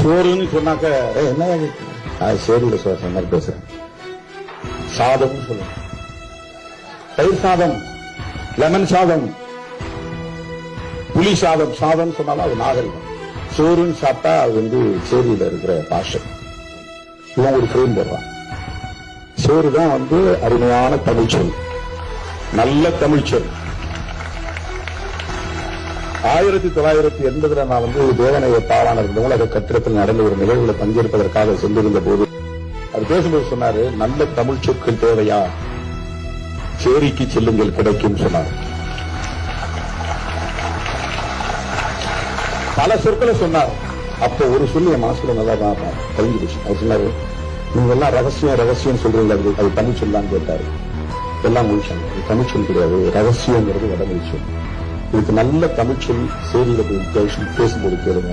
சோறுன்னு சொன்னாக்க என்ன சேரியில சொன்ன மாதிரி பேசுறேன். சாதம் சொல்லுங்க, தயிர் சாதம், லெமன் சாதம், புளி சாதம். சாதம் சொன்னாலும் அது நாகரிகம். சோறுன்னு சாப்பிட்டா அது சேரியில இருக்கிற பாஷை. இவன் ஒரு ஃப்ரேம் போடுறான். சோறு தான் அருமையான தமிழ்ச்சொல், நல்ல தமிழ்ச்சொல். 1980 நான் தேவனைய பாவாணர் நூலக கட்டிடத்தில் நடந்த ஒரு நிகழ்வுல பங்கேற்பதற்காக சென்றிருந்த போது அவர் பேசும்போது சொன்னாரு, நல்ல தமிழ் சொற்கள் தேவையா, சேரிக்கு செல்லுங்கள் கிடைக்கும் சொன்னார். பல சொற்களை சொன்னார். அப்போ ஒரு சொல்லி என் மனசுல நல்லா தான் கழிஞ்சு போச்சு. அவர் சொன்னாரு, நீங்க எல்லாம் ரகசியம் ரகசியம் சொல்றீங்க, அது தமிழ் சொல்லான்னு கேட்டாரு. எல்லாம் முடிச்சாங்க. அது தமிழ் சொல் கிடையாது, ரகசியங்கிறது வடமொழி சொல். இதுக்கு நல்ல தமிழ்ச்சொல் சேரியில போய் பேசும்போது கேளுங்க.